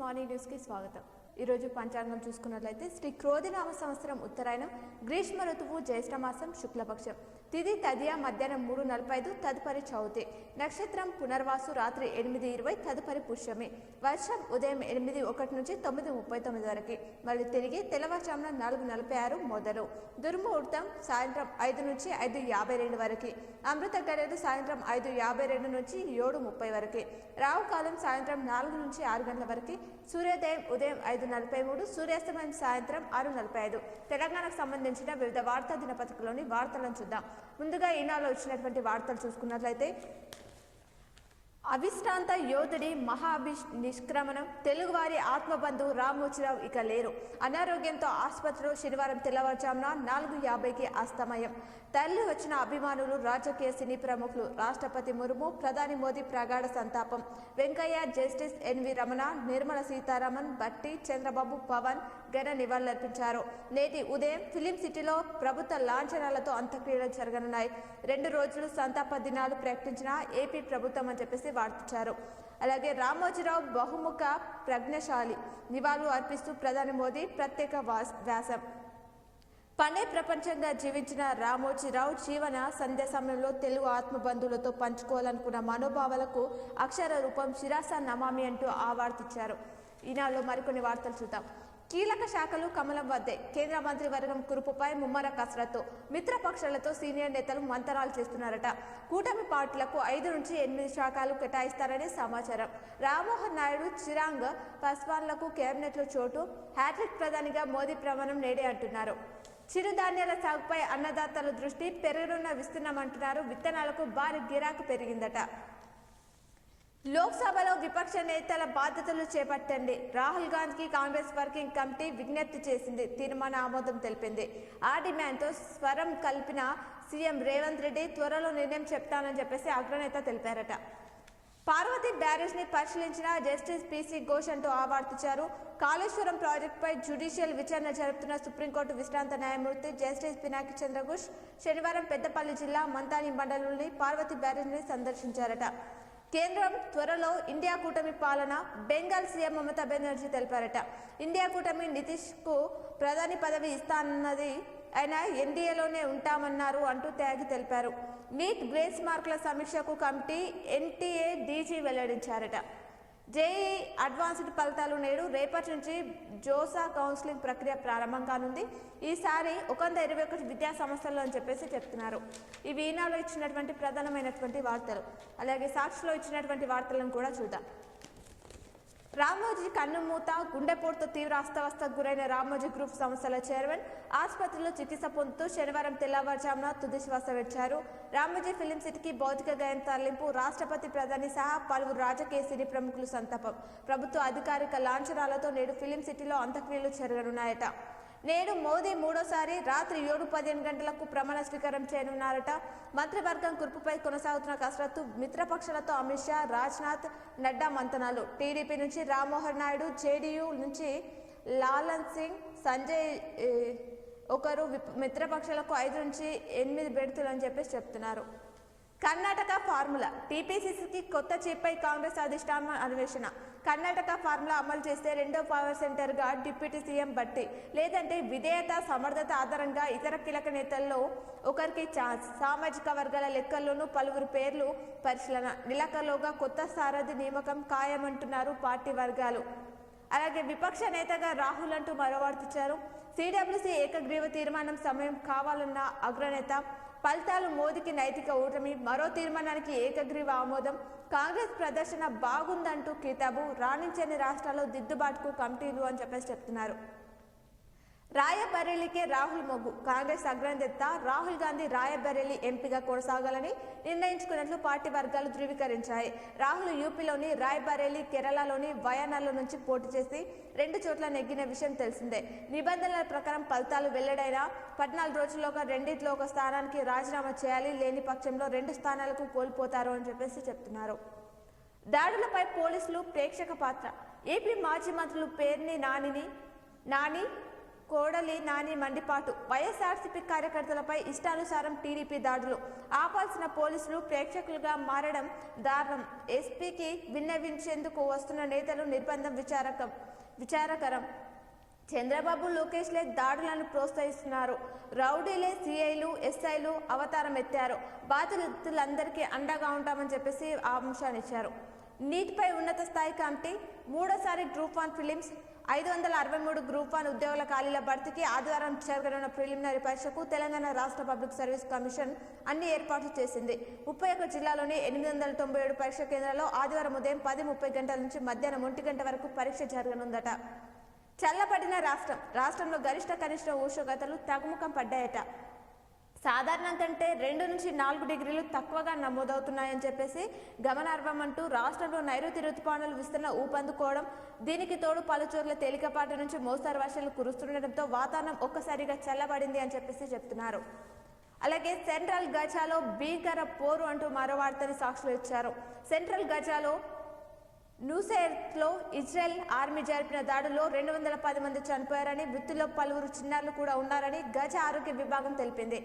Morning news కి స్వాగతం। ఈ రోజు పంచాంగం చూసుకున్నట్లయితే శ్రీ క్రోధినామ సంవత్సరం ఉత్తరాయణం గ్రీష్మ ఋతువు జ్యేష్ఠ మాసం శుక్లపక్షం తిథి తదియ మధ్యాహ్నం 3:45 తదుపరి చౌతి నక్షత్రం పునర్వాసు రాత్రి 8:20 తదుపరి పుష్యమి వర్షం ఉదయం 8:01 నుంచి 9:39 వరకు మరియు తిరిగి తెల్లవారుజామున 4:46 మొదలు దుర్ముహూర్తం సాయంత్రం 5 నుంచి 5:52 వరకు అమృత గడియలు సాయంత్రం 5:52 నుంచి 7:30 వరకు రావు కాలం సాయంత్రం 4 నుంచి 6 గంటల వరకు సూర్యోదయం ఉదయం 5:43 సూర్యాస్తమయం సాయంత్రం 6:45 తెలంగాణకు సంబంధించిన వివిధ వార్తా దినపత్రికలోని వార్తలను చూద్దాం। ముందుగా ఈనాడులో వచ్చినటువంటి వార్తలు చూసుకున్నట్లయితే అవిశ్రాంత యోధుడి నిష్క్రమణం తెలుగువారి ఆత్మబంధువు రామోజీరావు ఇక లేరు అనారోగ్యంతో ఆసుపత్రిలో శనివారం తెల్లవారుజామున 4:50కి అస్తమయం తల్లి వచ్చిన అభిమానులు రాజకీయ సినీ ప్రముఖులు రాష్ట్రపతి ముర్ము ప్రధాని మోదీ ప్రగాఢ సంతాపం వెంకయ్య జస్టిస్ ఎన్వి రమణ నిర్మల సీతారామన్ భట్టి చంద్రబాబు పవన్ ఘన నివాళులర్పించారు। నేటి ఉదయం ఫిలిం సిటీలో ప్రభుత్వ లాంఛనాలతో అంత్యక్రియలు జరగనున్నాయి। 2 రోజులు సంతాప దినాలు ప్రకటించిన ఏపీ ప్రభుత్వం అని చెప్పేసి వార్తించారు। అలాగే రామోజీరావు బహుముఖ ప్రజ్ఞశాలి నివాళులు అర్పిస్తూ ప్రధాని మోదీ ప్రత్యేక వ్యాసం పనే ప్రపంచంగా జీవించిన రామోజీరావు జీవన సంధ్య సమయంలో తెలుగు ఆత్మబంధువులతో పంచుకోవాలనుకున్న మనోభావాలకు అక్షర రూపం శిరాస నమామి అంటూ ఆవార్తించారు। ఈనాడులో మరికొన్ని వార్తలు చూద్దాం। కీలక శాఖలు కమలం వద్దే కేంద్ర మంత్రివర్గం కురుపుపై ముమ్మర కసరత్తు మిత్రపక్షాలతో సీనియర్ నేతలు మంతనాలు చేస్తున్నారట। కూటమి పార్టీలకు 5 నుంచి 8 శాఖలు కేటాయిస్తారని సమాచారం। రామ్మోహన్ నాయుడు చిరాంగ్ పాస్వాన్లకు కేబినెట్లో చోటు హ్యాట్రిక్ ప్రధానిగా మోదీ ప్రమాణం నేడే అంటున్నారు। చిరుధాన్యాల సాగుపై అన్నదాతల దృష్టి పెరగనున్న విస్తీర్ణమంటున్నారు। విత్తనాలకు భారీ గిరాకు పెరిగిందట। లోక్సభలో విపక్ష నేతల బాధ్యతలు చేపట్టండి రాహుల్ గాంధీకి కాంగ్రెస్ వర్కింగ్ కమిటీ విజ్ఞప్తి చేసింది తీర్మాన ఆమోదం తెలిపింది। ఆ డిమాండ్తో స్వరం కలిపిన సీఎం రేవంత్ రెడ్డి త్వరలో నిర్ణయం చెప్తానని చెప్పేసి అగ్రనేత తెలిపారట। పార్వతి బ్యారేజ్ ని పరిశీలించిన జస్టిస్ పిసి ఘోష్ అంటూ ఆవార్తించారు। కాళేశ్వరం ప్రాజెక్టుపై జ్యుడిషియల్ విచారణ జరుపుతున్న సుప్రీంకోర్టు విశ్రాంత న్యాయమూర్తి జస్టిస్ పినాకి చంద్రఘోష్ శనివారం పెద్దపల్లి జిల్లా మంతాని మండలంలోని పార్వతి బ్యారేజ్ ని సందర్శించారట। కేంద్రం త్వరలో ఇండియా కూటమి పాలన బెంగాల్ సీఎం మమతా బెనర్జీ తెలిపారట। ఇండియా కూటమి నితీష్ కు ప్రధాని పదవి ఇస్తానన్నది ఆయన ఎన్డీఏలోనే ఉంటామన్నారు అంటూ త్యాగి తెలిపారు। నీట్ గ్రేస్ మార్కుల సమీక్షకు కమిటీ ఎన్టీఏ డీజీ వెల్లడించారట। జేఈ అడ్వాన్స్డ్ ఫలితాలు నేడు రేపటి నుంచి జోసా కౌన్సిలింగ్ ప్రక్రియ ప్రారంభం కానుంది। ఈసారి 121 విద్యా సంస్థలు అని చెప్పేసి చెప్తున్నారు। ఇవి ఈనాడులో ఇచ్చినటువంటి ప్రధానమైనటువంటి వార్తలు। అలాగే సాక్షిలో ఇచ్చినటువంటి వార్తలను కూడా చూద్దాం। రామోజీ కన్నుమూత గుండెపోటుతో తీవ్ర అస్తవ్యస్తకు గురైన రామోజీ గ్రూప్ సంస్థల చైర్మన్ ఆసుపత్రిలో చికిత్స పొందుతూ శనివారం తెల్లవారుజామున తుది శ్వాస విడిచారు। రామోజీ ఫిలిం సిటీకి భౌతిక గాయం తరలింపు రాష్ట్రపతి ప్రధాని సహా పలువురు రాజకీయ సినీ ప్రముఖులు సంతాపం ప్రభుత్వ అధికారిక లాంఛనాలతో నేడు ఫిలిం సిటీలో అంత్యక్రియలు జరగనున్నాయట। నేడు మోదీ మూడోసారి రాత్రి 7:15 గంటలకు ప్రమాణ స్వీకారం చేయనున్నారట। మంత్రివర్గం కుర్పుపై కొనసాగుతున్న కసరత్తు మిత్రపక్షాలతో అమిత్ షా రాజ్నాథ్ నడ్డా మంతనాలు టీడీపీ నుంచి రామ్మోహన్ నాయుడు జేడీయూ నుంచి లాలన్ సింగ్ సంజయ్ ఒకరు మిత్రపక్షాలకు 5 నుంచి 8 బెర్తులు అని చెప్పేసి చెప్తున్నారు। కర్ణాటక ఫార్ములా టీపీసీసీకి కొత్త చీఫ్పై కాంగ్రెస్ అధిష్టానం అన్వేషణ కర్ణాటక ఫార్ములా అమలు చేస్తే 2వ పవర్ సెంటర్గా డిప్యూటీ సీఎం భట్టి లేదంటే విధేయత సమర్థత ఆధారంగా ఇతర కీలక నేతల్లో ఒకరికి ఛాన్స్ సామాజిక వర్గాల లెక్కల్లోనూ పలువురు పేర్లు పరిశీలన నెలకలోగా కొత్త సారథి నియామకం ఖాయమంటున్నారు పార్టీ వర్గాలు। అలాగే విపక్ష నేతగా రాహుల్ అంటూ మరో వార్తించారు। సిడబ్ల్యూసీ ఏకగ్రీవ తీర్మానం సమయం కావాలన్న అగ్రనేత ఫలితాలు మోదీకి నైతిక ఓటమి మరో తీర్మానానికి ఏకగ్రీవ ఆమోదం కాంగ్రెస్ ప్రదర్శన బాగుందంటూ కితాబు రాణించని రాష్ట్రాల్లో దిద్దుబాటుకు కమిటీలు అని చెప్పేసి చెప్తున్నారు। రాయబరేలీకే రాహుల్ మొగ్గు కాంగ్రెస్ అగ్రనేత రాహుల్ గాంధీ రాయబరేలీ ఎంపీగా కొనసాగాలని నిర్ణయించుకున్నట్లు పార్టీ వర్గాలు ధృవీకరించాయి। రాహుల్ యూపీలోని రాయబరేలీ కేరళలోని వయనాడ్లో నుంచి పోటీ చేసి 2 చోట్ల నెగ్గిన విషయం తెలిసిందే। నిబంధనల ప్రకారం ఫలితాలు వెల్లడైన 14 రోజుల్లోగా రెండిట్లో ఒక స్థానానికి రాజీనామా చేయాలి లేని పక్షంలో 2 స్థానాలకు కోల్పోతారు అని చెప్పేసి చెప్తున్నారు। దాడులపై పోలీసులు ప్రేక్షక పాత్ర ఏపీ మాజీ మంత్రులు పేర్ని నాని కోడలి నాని మండిపాటు వైఎస్ఆర్సీపీ కార్యకర్తలపై ఇష్టానుసారం టీడీపీ దాడులు ఆపాల్సిన పోలీసులు ప్రేక్షకులుగా మారడం దారుణం. ఎస్పీకి విన్నవించేందుకు వస్తున్న నేతలు నిర్బంధం విచారకరం. చంద్రబాబు లోకేష్లే దాడులను ప్రోత్సహిస్తున్నారు. రౌడీలే సిఐలు ఎస్ఐలు అవతారం ఎత్తారు. బాధితులందరికీ అండగా ఉంటామని చెప్పేసి ఆంశాన్నిచ్చారు. నీటిపై ఉన్నత స్థాయి కమిటీ మూడోసారి గ్రూప్ 1 ఫిలిమ్స్ 563 గ్రూప్ 1 ఉద్యోగుల ఖాళీల భర్తీకి ఆదివారం జరగనున్న ప్రిలిమినరీ పరీక్షకు తెలంగాణ రాష్ట్ర పబ్లిక్ సర్వీస్ కమిషన్ అన్ని ఏర్పాట్లు చేసింది. 31 జిల్లాలోని 897 పరీక్ష కేంద్రాల్లో ఆదివారం ఉదయం 10:30 గంటల నుంచి మధ్యాహ్నం 1 గంట వరకు పరీక్ష జరగనుందట. చల్లబడిన రాష్ట్రంలో గరిష్ట కనిష్ట ఉష్ణోగ్రతలు తగ్గుముఖం పడ్డాయట. సాధారణం కంటే 2 నుంచి 4 డిగ్రీలు తక్కువగా నమోదవుతున్నాయని చెప్పేసి గమనార్హం అంటూ రాష్ట్రంలో నైరుతి రుతుపవనాలు విస్తరణ ఊపందుకోవడం, దీనికి తోడు పలుచోట్ల తేలికపాటి నుంచి మోస్తరు వర్షాలు కురుస్తుండటంతో వాతావరణం ఒక్కసారిగా చల్లబడింది అని చెప్పేసి చెప్తున్నారు. అలాగే సెంట్రల్ గజాలో భీకర పోరు అంటూ మరో వార్తని సాక్షులు ఇచ్చారు. సెంట్రల్ గజాలో నూసైర్లో ఇజ్రాయెల్ ఆర్మీ జరిపిన దాడుల్లో 210 మంది చనిపోయారని, మృతుల్లో పలువురు చిన్నారులు కూడా ఉన్నారని గజా ఆరోగ్య విభాగం తెలిపింది.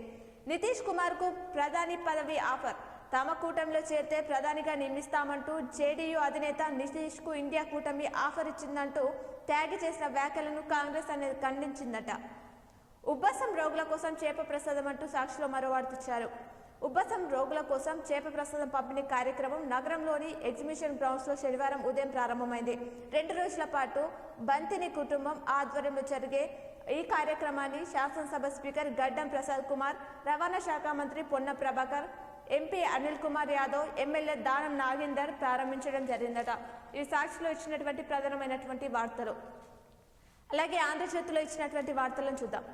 నితీష్ కుమార్ కు ప్రధాని పదవి ఆఫర్, తమ కూటమిలో చేరితే ప్రధానిగా నియమిస్తామంటూ జేడీయూ అధినేత నితీష్ కు ఇండియా కూటమి ఆఫర్ ఇచ్చిందంటూ ట్యాగ్ చేసిన వ్యాఖ్యలను కాంగ్రెస్ అనేది ఖండించిందట. ఉబ్బసం రోగుల కోసం చేప ప్రసాదం అంటూ సాక్షిలో మరో వార్త ఇచ్చారు. ఉబ్బసం రోగుల కోసం చేప ప్రసాదం పంపిణీ కార్యక్రమం నగరంలోని ఎగ్జిబిషన్ గ్రౌండ్స్ లో శనివారం ఉదయం ప్రారంభమైంది. 2 రోజుల పాటు బంతిని కుటుంబం ఆధ్వర్యంలో జరిగే ఈ కార్యక్రమాన్ని శాసనసభ స్పీకర్ గడ్డం ప్రసాద్ కుమార్, రవాణా శాఖ మంత్రి పొన్న ప్రభాకర్, ఎంపీ అనిల్ కుమార్ యాదవ్, ఎమ్మెల్యే దానం నాగేందర్ ప్రారంభించడం జరిగిందట. ఈ సాక్షిలో ఇచ్చినటువంటి ప్రధానమైనటువంటి వార్తలు. అలాగే ఆంధ్రజ్యోతిలో ఇచ్చినటువంటి వార్తలను చూద్దాం.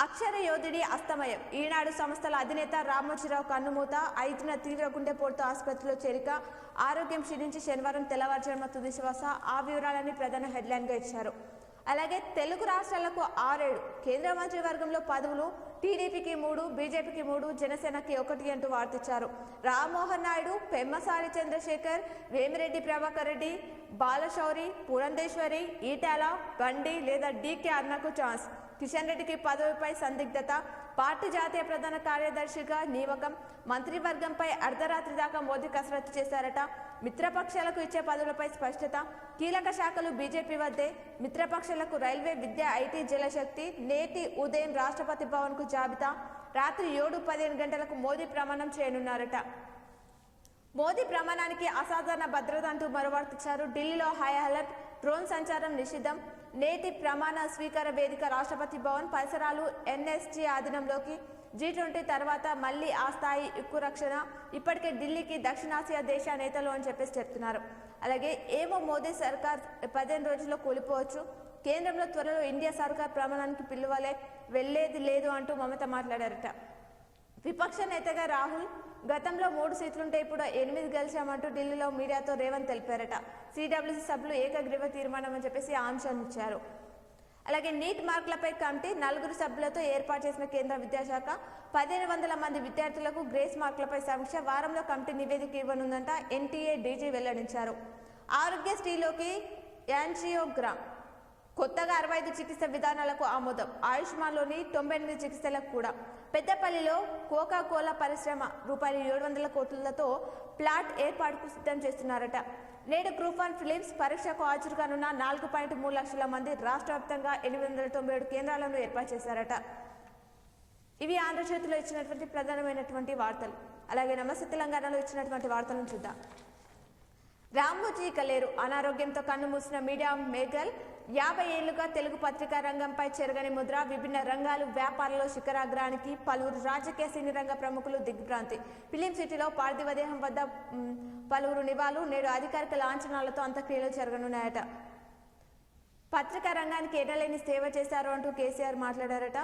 అక్షర యోధుడి అస్తమయం, ఈనాడు సంస్థల అధినేత రామోజీరావు కన్నుమూత, 5న తీవ్ర గుండెపోటుతో ఆసుపత్రిలో చేరిక, ఆరోగ్యం క్షీణించి శనివారం తెల్లవారుజామున తుది శ్వాస. ఆ వివరాలని ప్రధాన హెడ్లైన్ గా ఇచ్చారు. అలాగే తెలుగు రాష్ట్రాలకు 6 కేంద్ర మంత్రివర్గంలో పదవులు, టీడీపీకి 3, బీజేపీకి 3, జనసేనకి 1 అంటూ వార్తిచ్చారు. రామ్మోహన్ నాయుడు, పెమ్మసాని చంద్రశేఖర్, వేమిరెడ్డి ప్రభాకర్ రెడ్డి, బాలశౌరి, పురంధేశ్వరి, ఈటాల, బండి లేదా డీకే అన్నకు ఛాన్స్. కిషన్ రెడ్డికి పదవిపై సందిగ్ధత, పార్టీ జాతీయ ప్రధాన కార్యదర్శిగా నియామకం, మంత్రివర్గంపై అర్ధరాత్రి దాకా మోదీ కసరత్తు చేశారట. మిత్రపక్షాలకు ఇచ్చే పదవులపై స్పష్టత, కీలక శాఖలు బీజేపీ వద్దే, మిత్రపక్షాలకు రైల్వే, విద్య, ఐటీ, జలశక్తి. నేటి ఉదయం రాష్ట్రపతి భవన్ కు జాబితా, రాత్రి 7:15 గంటలకు మోదీ ప్రమాణం చేయనున్నారట. మోదీ ప్రమాణానికి అసాధారణ భద్రత అంటూ మరో వార్త ఇచ్చారు. ఢిల్లీలో హై అలర్ట్, డ్రోన్ సంచారం నిషిద్ధం. నేటి ప్రమాణ స్వీకార వేదిక రాష్ట్రపతి భవన్ పరిసరాలు ఎన్ఎస్జీ ఆధీనంలోకి. G20 తర్వాత మళ్ళీ ఆ స్థాయి ఎక్కువ రక్షణ. ఇప్పటికే ఢిల్లీకి దక్షిణాసియా దేశ నేతలు అని చెప్పేసి చెప్తున్నారు. అలాగే ఏమో మోదీ సర్కార్ 15 రోజుల్లో కూలిపోవచ్చు. కేంద్రంలో త్వరలో ఇండియా సర్కార్ ప్రమాణానికి పిలువలే, వెళ్లేది లేదు అంటూ మమత మాట్లాడారట. విపక్ష నేతగా రాహుల్, గతంలో 3 సీట్లుంటే ఇప్పుడు 8 గెలిచామంటూ ఢిల్లీలో మీడియాతో రేవంత్ తెలిపారట. సిడబ్ల్యూసీ సభ్యులు ఏకగ్రీవ తీర్మానం అని చెప్పేసి ఆంక్షలు ఇచ్చారు. అలాగే నీట్ మార్కులపై కమిటీ 4 సభ్యులతో ఏర్పాటు చేసిన కేంద్ర విద్యాశాఖ 1500 మంది విద్యార్థులకు గ్రేస్ మార్కులపై సమీక్ష. వారంలో కమిటీ నివేదిక ఇవ్వనుందంట ఎన్టీఏ డీజీ వెల్లడించారు. ఆరోగ్యశ్రీలోకి యాంజియోగ్రామ్, కొత్తగా 65 చికిత్స విధానాలకు ఆమోదం. ఆయుష్మాన్లోని 98 చికిత్సలకు కూడా. పెద్దపల్లిలో కోకా కోలా పరిశ్రమ ₹700 కోట్లతో ప్లాట్ ఏర్పాటుకు సిద్ధం చేస్తున్నారట. నేడు గ్రూప్ 1 ఫిలిమ్స్ పరీక్షకు హాజరుగానున్న 4.3 లక్షల మంది రాష్ట్ర వ్యాప్తంగా 897 కేంద్రాలను ఏర్పాటు చేశారట. ఇవి ఆంధ్రజ్యోతిలో ఇచ్చినటువంటి ప్రధానమైనటువంటి వార్తలు. అలాగే నమస్తే తెలంగాణలో ఇచ్చినటువంటి వార్తలను చూద్దాం. రామోజీ ఇక లేరు, అనారోగ్యంతో కన్ను మూసిన మీడియా మేఘల్. 50 ఏళ్లుగా తెలుగు పత్రికా రంగంపై చెరగని ముద్ర. విభిన్న రంగాలు, వ్యాపారంలో శిఖరాగ్రానికి పలువురు రాజకీయ సినీ రంగ ప్రముఖులు దిగ్భ్రాంతి. ఫిలిం సిటీలో పార్థివదేహం వద్ద పలువురు నివాళులు. నేడు అధికారిక లాంఛనాలతో అంత్యక్రియలు జరగనున్నాయట. పత్రికా రంగానికి ఎడలేని సేవ చేశారు అంటూ కేసీఆర్ మాట్లాడారట.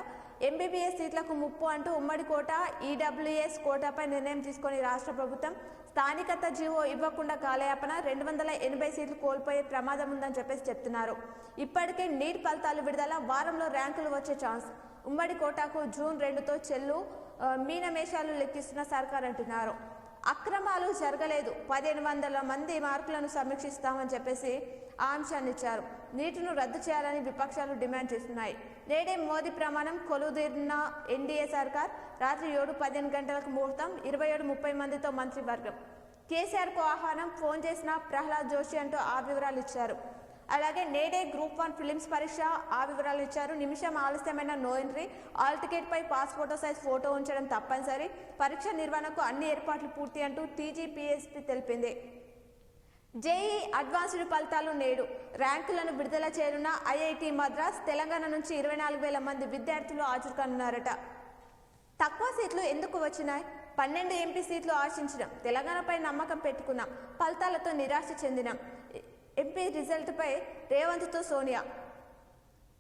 ఎంబీబీఎస్ సీట్లకు ముప్పు అంటూ ఉమ్మడి కోట, ఈడబ్ల్యూఎస్ కోటాపై నిర్ణయం తీసుకొని రాష్ట్ర ప్రభుత్వం స్థానికత జీవో ఇవ్వకుండా కాలయాపన. 280 సీట్లు కోల్పోయే ప్రమాదం ఉందని చెప్పేసి చెప్తున్నారు. ఇప్పటికే నీట్ ఫలితాలు విడుదల, వారంలో ర్యాంకులు వచ్చే ఛాన్స్. ఉమ్మడి కోటాకు జూన్ 2తో చెల్లు. మీనమేషాలు లెక్కిస్తున్న సర్కార్ అంటున్నారు. అక్రమాలు జరగలేదు, 1500 మంది మార్కులను సమీక్షిస్తామని చెప్పేసి ఆంక్షాన్ని ఇచ్చారు. నీటిను రద్దు చేయాలని విపక్షాలు డిమాండ్ చేస్తున్నాయి. నేడే మోదీ ప్రమాణం కొలుదీరిన ఎన్డీఏ సర్కార్. రాత్రి 7:15 గంటలకు ముహూర్తం. 27-30 మందితో మంత్రివర్గం. కేసీఆర్కు ఆహ్వానం. ఫోన్ చేసిన ప్రహ్లాద్ జోషి అంటూ ఆ వివరాలు ఇచ్చారు. అలాగే నేడే గ్రూప్ 1 ఫిలిమ్స్ పరీక్ష, ఆ వివరాలు ఇచ్చారు. నిమిషం ఆలస్యమైన నో ఎంట్రీ. ఆల్ టికెట్ పై పాస్పోర్ట్ సైజ్ ఫోటో ఉంచడం తప్పనిసరి. పరీక్ష నిర్వహణకు అన్ని ఏర్పాట్లు పూర్తి అంటూ టీజీపీఎస్పీ తెలిపింది. జేఈ అడ్వాన్స్డ్ ఫలితాలు నేడు. ర్యాంకులను విడుదల చేయనున్న ఐఐటీ మద్రాస్. తెలంగాణ నుంచి 24,000 మంది విద్యార్థులు హాజరు కానున్నారట. తక్కువ సీట్లు ఎందుకు వచ్చినాయి? 12 ఎంపీ సీట్లు ఆశించినాం. తెలంగాణపై నమ్మకం పెట్టుకున్నాం. ఫలితాలతో నిరాశ చెందినాం. ఎంపీ రిజల్ట్పై రేవంత్తో సోనియా.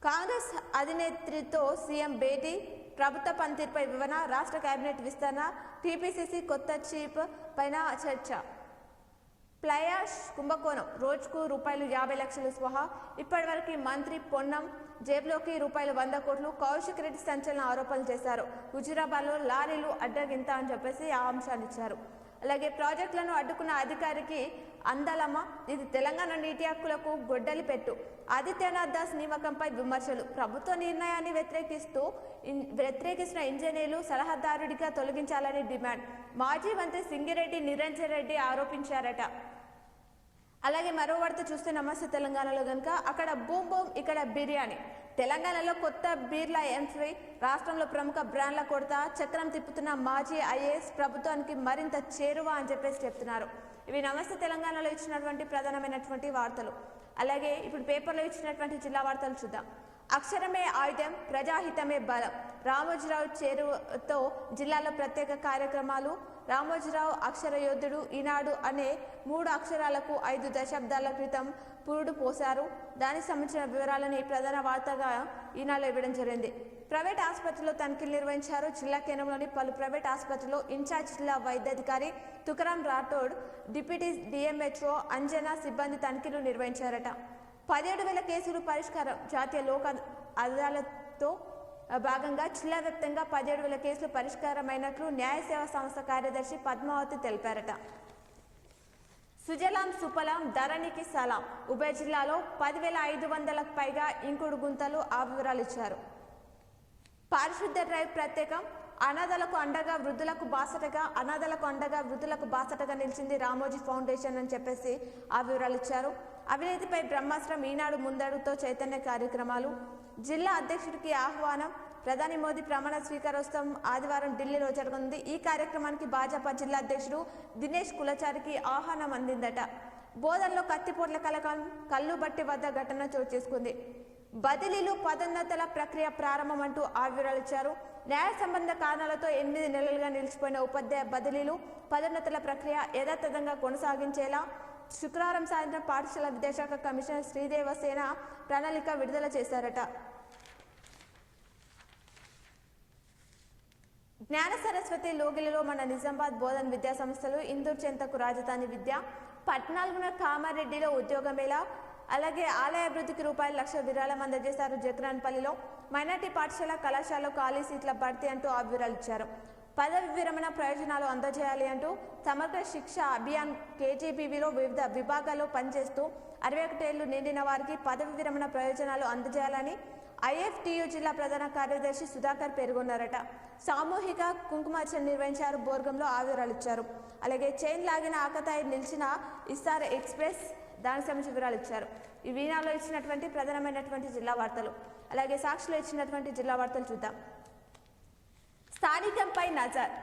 కాంగ్రెస్ అధినేత్రితో సీఎం భేటీ. ప్రభుత్వ పనితీరుపై వివరణ. రాష్ట్ర కేబినెట్ విస్తరణ. టీపీసీసీ కొత్త చీఫ్ పైన చర్చ. ప్లయాష్ కుంభకోణం. రోజుకు ₹50 లక్షలు స్వహా. ఇప్పటివరకు మంత్రి పొన్నం జేబులోకి ₹100 కోట్లు. కౌశిక్ రెడ్డి సంచలన ఆరోపణలు చేశారు. హుజురాబాద్లో లారీలు అడ్డగింత అని చెప్పేసి ఆ అంశాన్ని ఇచ్చారు. అలాగే ప్రాజెక్టులను అడ్డుకున్న అధికారికి అందలమ్మ. ఇది తెలంగాణ నీటి హక్కులకు గొడ్డలి పెట్టు. ఆదిత్యనాథ్ దాస్ నియామకంపై విమర్శలు. ప్రభుత్వ నిర్ణయాన్ని వ్యతిరేకిస్తున్న ఇంజనీర్లు సలహాదారుడిగా తొలగించాలని డిమాండ్. మాజీ మంత్రి సింగిరెడ్డి నిరంజన్ రెడ్డి ఆరోపించారట. అలాగే మరో వార్త చూస్తే నమస్తే తెలంగాణలో కనుక అక్కడ బూమ్ బూమ్, ఇక్కడ బిర్యానీ. తెలంగాణలో కొత్త బీర్ల ఎంట్రీ. రాష్ట్రంలో ప్రముఖ బ్రాండ్ల కొరత. చక్రం తిప్పుతున్న మాజీ ఐఏఎస్ ప్రభుత్వానికి మరింత చేరువ అని చెప్పేసి చెప్తున్నారు. ఇవి నమస్తే తెలంగాణలో ఇచ్చినటువంటి ప్రధానమైనటువంటి వార్తలు. అలాగే ఇప్పుడు పేపర్లో ఇచ్చినటువంటి జిల్లా వార్తలు చూద్దాం. అక్షరమే ఆయుధం, ప్రజాహితమే బలం. రామోజీరావు చేరువతో జిల్లాలో ప్రత్యేక కార్యక్రమాలు. రామోజీరావు అక్షర యోధుడు. ఈనాడు అనే 3 అక్షరాలకు 5 దశాబ్దాల క్రితం పురుడు పోశారు. దానికి సంబంధించిన వివరాలని ప్రధాన వార్తగా ఈనాడులో ఇవ్వడం జరిగింది. ప్రైవేట్ ఆసుపత్రిలో తనిఖీలు నిర్వహించారు. జిల్లా కేంద్రంలోని పలు ప్రైవేట్ ఆసుపత్రిలో ఇన్ఛార్జ్ జిల్లా వైద్యాధికారి తుకారాం రాఠోడ్, డిప్యూటీ డిఎంహెచ్ఓ అంజనా సిబ్బంది తనిఖీలు నిర్వహించారట. 17,000 కేసులు పరిష్కారం. జాతీయ లోక్ అదాలత్తో భాగంగా జిల్లా వ్యాప్తంగా 17,000 కేసులు పరిష్కారమైనట్లు న్యాయ సేవా సంస్థ కార్యదర్శి పద్మావతి తెలిపారట. సుజలాం సుఫలాం, ధరణికి సలాం. ఉభయ జిల్లాలో 10,500లకు పైగా ఇంకుడు గుంతలు, ఆ వివరాలు ఇచ్చారు. పారిశుద్ధ్య డ్రైవ్ ప్రత్యేకం. అనాథలకు అండగా వృద్ధులకు బాసటగా నిలిచింది రామోజీ ఫౌండేషన్ అని చెప్పేసి ఆ వివరాలు ఇచ్చారు. అవినీతిపై బ్రహ్మాస్త్రం. ఈనాడు ముందడుగుతో చైతన్య కార్యక్రమాలు. జిల్లా అధ్యక్షుడికి ఆహ్వానం. ప్రధాని మోదీ ప్రమాణ స్వీకారోత్సవం ఆదివారం ఢిల్లీలో జరగనుంది. ఈ కార్యక్రమానికి భాజపా జిల్లా అధ్యక్షుడు దినేష్ కులచారికి ఆహ్వానం అందిందట. బోధనలో కత్తిపోట్ల కలకం. కల్లుబట్టి వద్ద ఘటన చోటు చేసుకుంది. బదిలీలు, పదోన్నతుల ప్రక్రియ ప్రారంభం అంటూ ఆ వివరాలు ఇచ్చారు. న్యాయ సంబంధ కారణాలతో 8 నెలలుగా నిలిచిపోయిన ఉపాధ్యాయ బదిలీలు, పదోన్నతుల ప్రక్రియ యథాతథంగా కొనసాగించేలా శుక్రవారం సాయంత్రం పాఠశాల విద్యాశాఖ కమిషనర్ శ్రీదేవసేన ప్రణాళిక విడుదల చేశారట. జ్ఞాన సరస్వతి లోగిలిలో మన నిజామాబాద్ బోధన్ విద్యా సంస్థలు. ఇందూర్ చెంతకు రాజధాని విద్య. 14న కామారెడ్డిలో ఉద్యోగమేళా. అలాగే ఆలయ అభివృద్ధికి ₹1,00,000 విరాళం అందజేశారు జక్రాన్పల్లిలో. మైనార్టీ పాఠశాల కళాశాలలో ఖాళీ సీట్ల భర్తీ అంటూ ఆ వివరాలు ఇచ్చారు. పదవి విరమణ ప్రయోజనాలు అందజేయాలి అంటూ సమగ్ర శిక్ష అభియాన్ కేజీబీవీలో వివిధ విభాగాల్లో పనిచేస్తూ 61 ఏళ్లు నిండిన వారికి పదవి విరమణ ప్రయోజనాలు అందజేయాలని ఐఎఫ్టియు జిల్లా ప్రధాన కార్యదర్శి సుధాకర్ పేర్కొన్నారట. సామూహిక కుంకుమార్చన నిర్వహించారు. బోర్గంలో ఆ వివరాలు ఇచ్చారు. అలాగే చైన్ లాగిన ఆకతాయి నిలిచిన ఇస్సార్ ఎక్స్ప్రెస్, దానికి సంబంధించిన వివరాలు ఇచ్చారు. ఈ వీణాలో ఇచ్చినటువంటి ప్రధానమైనటువంటి జిల్లా వార్తలు. అలాగే సాక్షిలో ఇచ్చినటువంటి జిల్లా వార్తలు చూద్దాం. స్థానికంపై నజర్.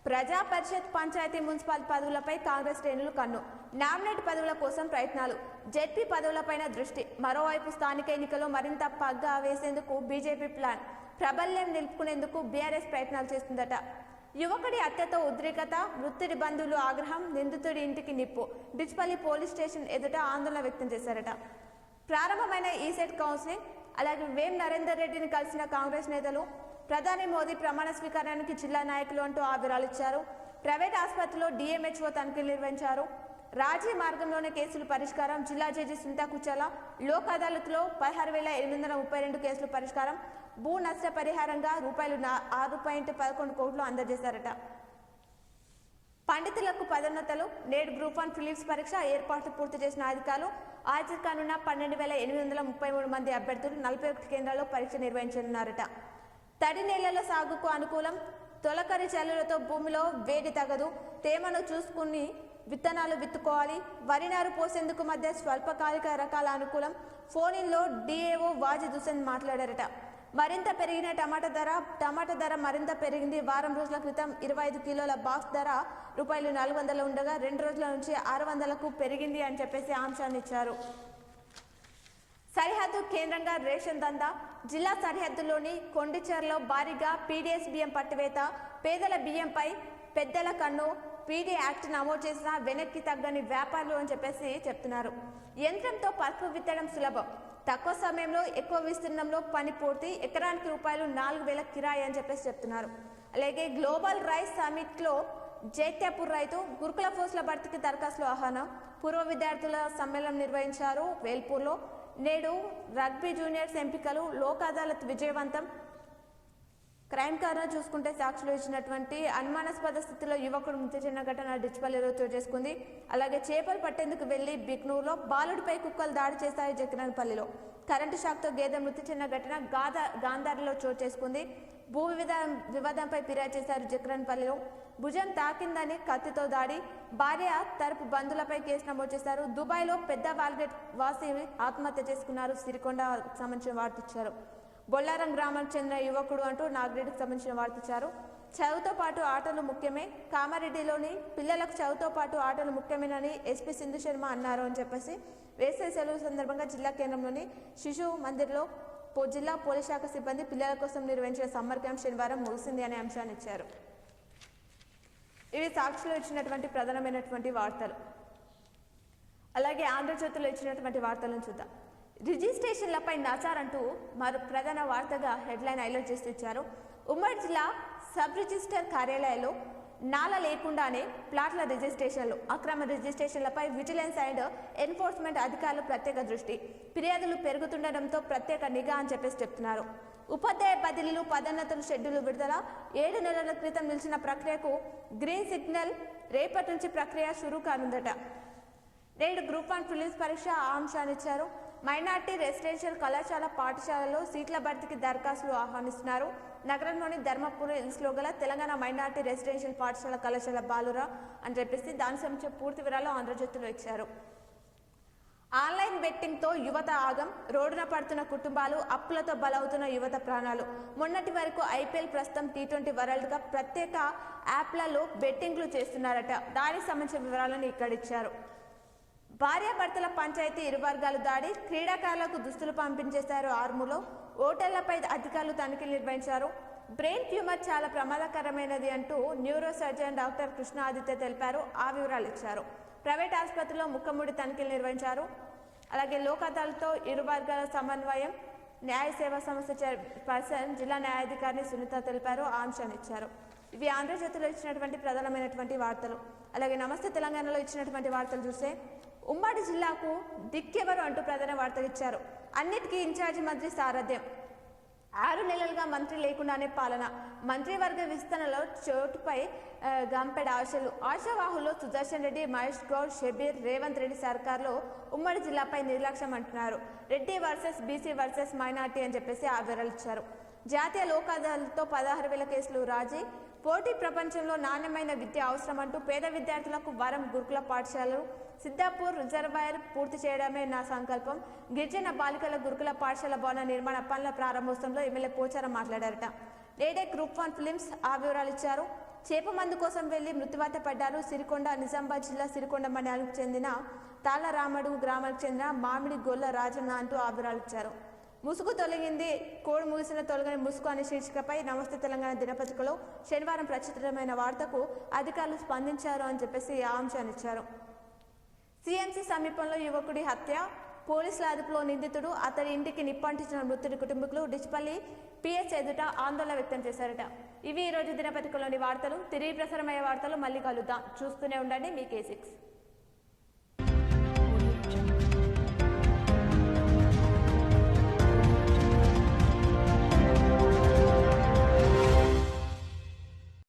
ప్రజా పరిషత్, పంచాయతీ, మున్సిపల్ పదవులపై కాంగ్రెస్ శ్రేణులు కన్ను. నామినేట్ పదవుల కోసం ప్రయత్నాలు. జెడ్పీ పదవులపైన దృష్టి. మరోవైపు స్థానిక ఎన్నికల్లో మరింత పగ్గా వేసేందుకు బీజేపీ ప్లాన్. ప్రాబల్యం నిలుపుకునేందుకు బీఆర్ఎస్ ప్రయత్నాలు చేస్తుందట. యువకుడి హత్యతో ఉద్రిక్తత. మృతుడి బంధువులు ఆగ్రహం. నిందితుడి ఇంటికి నిప్పు. డిచ్పల్లి పోలీస్ స్టేషన్ ఎదుట ఆందోళన వ్యక్తం చేశారట. ప్రారంభమైన ఈసెట్ కౌన్సిలింగ్. అలాగే వేం నరేందర్ రెడ్డిని కలిసిన కాంగ్రెస్ నేతలు. ప్రధాని మోదీ ప్రమాణ స్వీకారానికి జిల్లా నాయకులు అంటూ ఆ వివరాలు ఇచ్చారు. ప్రైవేట్ ఆసుపత్రిలో డిఎంహెచ్ఓ తనిఖీలు నిర్వహించారు. రాజీ మార్గంలోనే కేసులు పరిష్కారం. జిల్లా జడ్జి సునీతా కుచాల. లోక్ అదాలత్లో 16,832 కేసులు పరిష్కారం. భూ నష్ట పరిహారంగా ₹6.11 కోట్లు అందజేశారట. పండితులకు పదోన్నతులు. నేడు గ్రూప్ 1 ఫిలిమ్స్ పరీక్ష ఏర్పాట్లు పూర్తి చేసిన అధికారులు. హాజరు కానున్న 12,833 మంది అభ్యర్థులు 41 కేంద్రాల్లో పరీక్ష నిర్వహించనున్నారట. తడి నేలల సాగుకు అనుకూలం. తొలకరి చల్లులతో భూమిలో వేడి తగదు. తేమను చూసుకుని విత్తనాలు విత్తుకోవాలి. వరి నారు పోసేందుకు మధ్య స్వల్పకాలిక రకాల అనుకూలం. ఫోనిన్లో డిఏఓ వాజిద్ హుసేన్ మాట్లాడారట. మరింత పెరిగిన టమాటా ధర మరింత పెరిగింది. వారం రోజుల క్రితం 25 కిలోల బాక్స్ ధర రూపాయలు 400 ఉండగా 2 రోజుల నుంచి 600కు పెరిగింది అని చెప్పేసి అంశాన్ని ఇచ్చారు. సరిహద్దు కేంద్రంగా రేషన్ దందా. జిల్లా సరిహద్దులోని కొండిచెర్లో భారీగా పీడీఎస్ బియ్యం పట్టివేత. పేదల బియ్యంపై పెద్దల కన్ను. పీడీ యాక్ట్ నమోదు చేసిన వెనక్కి తగ్గని వ్యాపారులు అని చెప్పేసి చెప్తున్నారు. యంత్రంతో పసుపు విత్తడం సులభం. తక్కువ సమయంలో ఎక్కువ విస్తీర్ణంలో పని పూర్తి. ఎకరానికి రూపాయలు 4,000 కిరాయి అని చెప్పేసి చెప్తున్నారు. అలాగే గ్లోబల్ రైస్ సమిట్లో జైత్యాపూర్ రైతు గురుకుల పోస్టుల భర్తీకి దరఖాస్తులు ఆహ్వానం. పూర్వ విద్యార్థుల సమ్మేళనం నిర్వహించారు వేల్పూర్లో. నేడు రగ్బీ జూనియర్స్ ఎంపికలు. లోక్ అదాలత్ విజయవంతం. క్రైమ్ కారణం చూసుకుంటే సాక్షులు ఇచ్చినటువంటి అనుమానాస్పద స్థితిలో యువకుడు మృతి చెందిన ఘటన డిచ్పల్లిలో చోటు చేసుకుంది. అలాగే చేపలు పట్టేందుకు వెళ్లి బిక్నూరులో బాలుడిపై కుక్కలు దాడి చేశాయి. జగనపల్లిలో కరెంటు షాక్తో గేదె మృతి చెందిన ఘటన గాంధారిలో చోటు చేసుకుంది. భూ వివాదంపై ఫిర్యాదు చేశారు. జగనపల్లిలో భుజం తాకిందని కత్తితో దాడి. భార్య తరపు బంధువులపై కేసు నమోదు చేశారు. దుబాయ్లో పెద్ద వాల్గేట్ వాసి ఆత్మహత్య చేసుకున్నారు. సిరికొండ సంబంధించిన వార్త ఇచ్చారు. బొల్లారం గ్రామానికి చెందిన యువకుడు అంటూ నాగిరెడ్డికి సంబంధించిన వార్త ఇచ్చారు. చదువుతో పాటు ఆటలు ముఖ్యమే. కామారెడ్డిలోని పిల్లలకు చదువుతో పాటు ఆటలు ముఖ్యమేనని ఎస్పీ సింధు శర్మ అన్నారు అని చెప్పేసి వేసవి సెలవు సందర్భంగా జిల్లా కేంద్రంలోని శిశు మందిర్లో జిల్లా పోలీస్ శాఖ సిబ్బంది పిల్లల కోసం నిర్వహించిన సమ్మర్ క్యాంప్ శనివారం ముగిసింది అనే అంశాన్ని ఇచ్చారు. ఇవి సాక్షిలో ఇచ్చినటువంటి ప్రధానమైనటువంటి వార్తలు. అలాగే ఆంధ్రజ్యోతిలో ఇచ్చినటువంటి వార్తలను చూద్దాం. రిజిస్ట్రేషన్లపై నజర్ అంటూ మరో ప్రధాన వార్తగా హెడ్లైన్ హైలైట్ చేస్తూ ఇచ్చారు. ఉమ్మడి జిల్లా సబ్ రిజిస్టర్ కార్యాలయాల్లో నాల లేకుండానే ప్లాట్ల రిజిస్ట్రేషన్లు. అక్రమ రిజిస్ట్రేషన్లపై విజిలెన్స్ అండ్ ఎన్ఫోర్స్మెంట్ అధికారులు ప్రత్యేక దృష్టి. ఫిర్యాదులు పెరుగుతుండటంతో ప్రత్యేక నిఘా అని చెప్పేసి చెప్తున్నారు. ఉపాధ్యాయ బదిలీలు, పదోన్నతుల షెడ్యూల్ విడుదల. 7 నెలల క్రితం నిలిచిన ప్రక్రియకు గ్రీన్ సిగ్నల్. రేపటి నుంచి ప్రక్రియ షురూ కానుందట. నేడు గ్రూప్ 1 ప్రిలిమ్స్ పరీక్ష ఆ అంశాన్ని ఇచ్చారు. మైనార్టీ రెసిడెన్షియల్ కళాశాల పాఠశాలలో సీట్ల భర్తీకి దరఖాస్తులు ఆహ్వానిస్తున్నారు. నగరంలోని ధర్మపురి హిల్స్లో గల తెలంగాణ మైనార్టీ రెసిడెన్షియల్ పాఠశాల కళాశాల బాలురా అని చెప్పేసి దానికి సంబంధించిన పూర్తి వివరాలు ఆంధ్రజ్యోతిలో ఇచ్చారు. ఆన్లైన్ బెట్టింగ్తో యువత ఆగం. రోడ్డున పడుతున్న కుటుంబాలు, అప్పులతో బలవుతున్న యువత ప్రాణాలు. మొన్నటి వరకు ఐపీఎల్, ప్రస్తుతం T20 వరల్డ్ కప్ ప్రత్యేక యాప్లలో బెట్టింగ్లు చేస్తున్నారట. దానికి సంబంధించిన వివరాలను ఇక్కడ ఇచ్చారు. భార్యాభర్తల పంచాయతీ, ఇరు వర్గాలు దాడి. క్రీడాకారులకు దుస్తులు పంపించేశారు ఆర్మూలో. ఓటర్లపై అధికారులు తనిఖీలు నిర్వహించారు. బ్రెయిన్ ట్యూమర్ చాలా ప్రమాదకరమైనది అంటూ neuro surgeon doctor Krishna Aditya తెలిపారు. ఆ వివరాలు ఇచ్చారు. ప్రైవేట్ ఆసుపత్రిలో ముఖముడి తనిఖీలు నిర్వహించారు. అలాగే లోక్ అదాలత్తో ఇరు వర్గాల సమన్వయం. న్యాయ సేవా సంస్థ చైర్పర్సన్ జిల్లా న్యాయాధికారిని సునీత తెలిపారు. ఆ అంశాన్ని ఇచ్చారు. ఇవి ఆంధ్రజ్యోతిలో ఇచ్చినటువంటి ప్రధానమైనటువంటి వార్తలు. అలాగే నమస్తే తెలంగాణలో ఇచ్చినటువంటి వార్తలు చూస్తే ఉమ్మడి జిల్లాకు దిక్కెవరు అంటూ ప్రధాన వార్తలు ఇచ్చారు. అన్నిటికీ ఇన్ఛార్జి మంత్రి సారథ్యం. 6 నెలలుగా మంత్రి లేకుండానే పాలన. మంత్రివర్గ విస్తరణలో చోటుపై గంపెడ ఆశలు. ఆశావాహుల్లో సుదర్శన్ రెడ్డి, మహేష్ గౌడ్, షబీర్, రేవంత్ రెడ్డి సర్కార్లో ఉమ్మడి జిల్లాపై నిర్లక్ష్యం అంటున్నారు. Reddy versus BC versus minority అని చెప్పేసి ఆ వివరాలు ఇచ్చారు. జాతీయ లోక్ అదాలత్తో 16,000 కేసులు రాజీ. పోటీ ప్రపంచంలో నాణ్యమైన విద్య అవసరం అంటూ పేద విద్యార్థులకు వరం గురుకుల పాఠశాలలు. సిద్ధాపూర్ రిజర్వాయర్ పూర్తి చేయడమే నా సంకల్పం. గిరిజన బాలికల గురుకుల పాఠశాల భవన నిర్మాణ పనుల ప్రారంభోత్సవంలో ఎమ్మెల్యే పోచారం మాట్లాడారట. నేడే గ్రూప్ 1 ఫిలిమ్స్ ఆ వివరాలు ఇచ్చారు. చేప మందు కోసం వెళ్లి మృత్యువాత పడ్డారు. సిరికొండ, నిజామాబాద్ జిల్లా సిరికొండ మండలానికి చెందిన తాళరామడుగు గ్రామానికి చెందిన మామిడి గొల్ల రాజన్న అంటూ ఆ వివరాలు ఇచ్చారు. ముసుగు తొలగింది, కోడి ముగిసిన తొలగని ముసుగు అనే శీర్షికపై నమస్తే తెలంగాణ దినపత్రికలో శనివారం ప్రచురితమైన వార్తకు అధికారులు స్పందించారు అని చెప్పేసి ఆ అంశాన్ని ఇచ్చారు. సిఎంసి సమీపంలో యువకుడి హత్య. పోలీసుల అదుపులో నిందితుడు. అతడి ఇంటికి నిప్పంటించిన మృతుడి కుటుంబీకులు డిచ్పల్లి పిఎస్ ఎదుట ఆందోళన వ్యక్తం చేశారట. ఇవి ఈరోజు దినపత్రికలోని వార్తలు. తిరిగి ప్రసారమయ్యే వార్తలు మళ్ళీ కలుద్దాం. చూస్తూనే ఉండండి మీ K6.